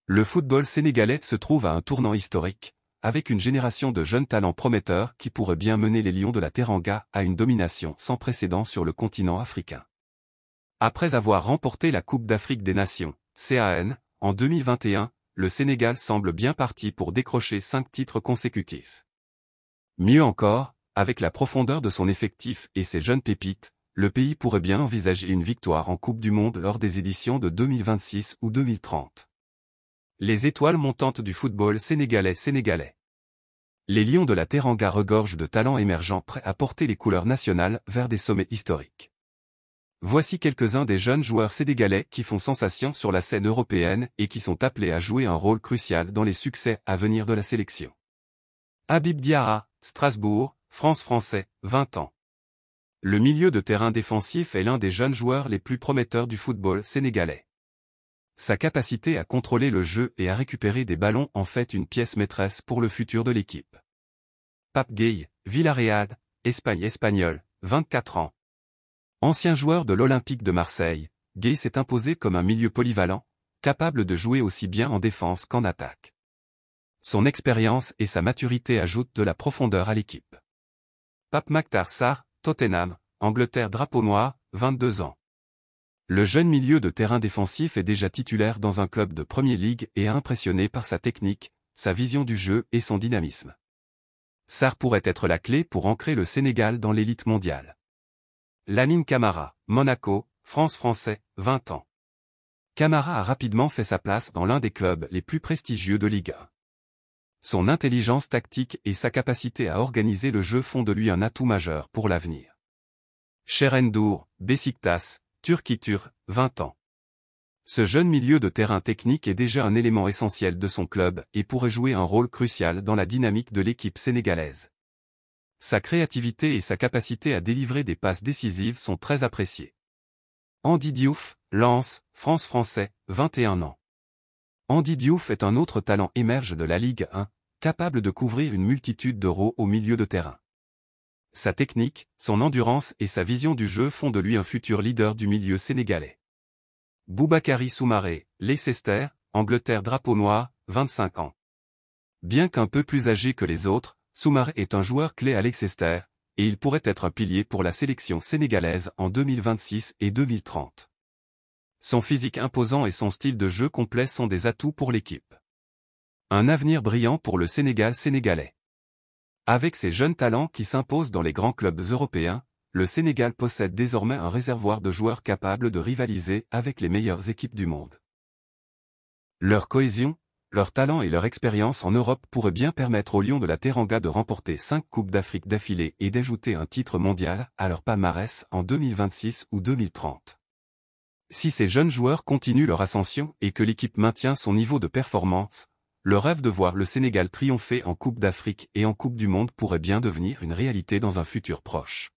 Le football sénégalais se trouve à un tournant historique, avec une génération de jeunes talents prometteurs qui pourraient bien mener les Lions de la Teranga à une domination sans précédent sur le continent africain. Après avoir remporté la Coupe d'Afrique des Nations, CAN, en 2021, le Sénégal semble bien parti pour décrocher 5 titres consécutifs. Mieux encore, avec la profondeur de son effectif et ses jeunes pépites, le pays pourrait bien envisager une victoire en Coupe du Monde lors des éditions de 2026 ou 2030. Les étoiles montantes du football sénégalais. Les Lions de la Teranga regorgent de talents émergents prêts à porter les couleurs nationales vers des sommets historiques. Voici quelques-uns des jeunes joueurs sénégalais qui font sensation sur la scène européenne et qui sont appelés à jouer un rôle crucial dans les succès à venir de la sélection. Habib Diarra, Strasbourg, France français, 20 ans. Le milieu de terrain défensif est l'un des jeunes joueurs les plus prometteurs du football sénégalais. Sa capacité à contrôler le jeu et à récupérer des ballons en fait une pièce maîtresse pour le futur de l'équipe. Pape Gueye, Villarreal, Espagne espagnol, 24 ans. Ancien joueur de l'Olympique de Marseille, Gueye s'est imposé comme un milieu polyvalent, capable de jouer aussi bien en défense qu'en attaque. Son expérience et sa maturité ajoutent de la profondeur à l'équipe. Pape Makhtar Sarr, Tottenham, Angleterre drapeau noir, 22 ans. Le jeune milieu de terrain défensif est déjà titulaire dans un club de Premier League et impressionné par sa technique, sa vision du jeu et son dynamisme. Sarr pourrait être la clé pour ancrer le Sénégal dans l'élite mondiale. Lamine Camara, Monaco, France français, 20 ans. Camara a rapidement fait sa place dans l'un des clubs les plus prestigieux de Ligue 1. Son intelligence tactique et sa capacité à organiser le jeu font de lui un atout majeur pour l'avenir. Cherendour, Besiktas, Turquie-Tur, 20 ans. Ce jeune milieu de terrain technique est déjà un élément essentiel de son club et pourrait jouer un rôle crucial dans la dynamique de l'équipe sénégalaise. Sa créativité et sa capacité à délivrer des passes décisives sont très appréciées. Andy Diouf, Lens, France français, 21 ans. Andy Diouf est un autre talent émerge de la Ligue 1, capable de couvrir une multitude de rôles au milieu de terrain. Sa technique, son endurance et sa vision du jeu font de lui un futur leader du milieu sénégalais. Boubakary Soumaré, Leicester, Angleterre drapeau noir, 25 ans. Bien qu'un peu plus âgé que les autres, Soumaré est un joueur clé à Leicester, et il pourrait être un pilier pour la sélection sénégalaise en 2026 et 2030. Son physique imposant et son style de jeu complet sont des atouts pour l'équipe. Un avenir brillant pour le Sénégal sénégalais. Avec ses jeunes talents qui s'imposent dans les grands clubs européens, le Sénégal possède désormais un réservoir de joueurs capables de rivaliser avec les meilleures équipes du monde. Leur cohésion, leur talent et leur expérience en Europe pourraient bien permettre aux Lions de la Teranga de remporter 5 Coupes d'Afrique d'affilée et d'ajouter un titre mondial à leur palmarès en 2026 ou 2030. Si ces jeunes joueurs continuent leur ascension et que l'équipe maintient son niveau de performance, le rêve de voir le Sénégal triompher en Coupe d'Afrique et en Coupe du Monde pourrait bien devenir une réalité dans un futur proche.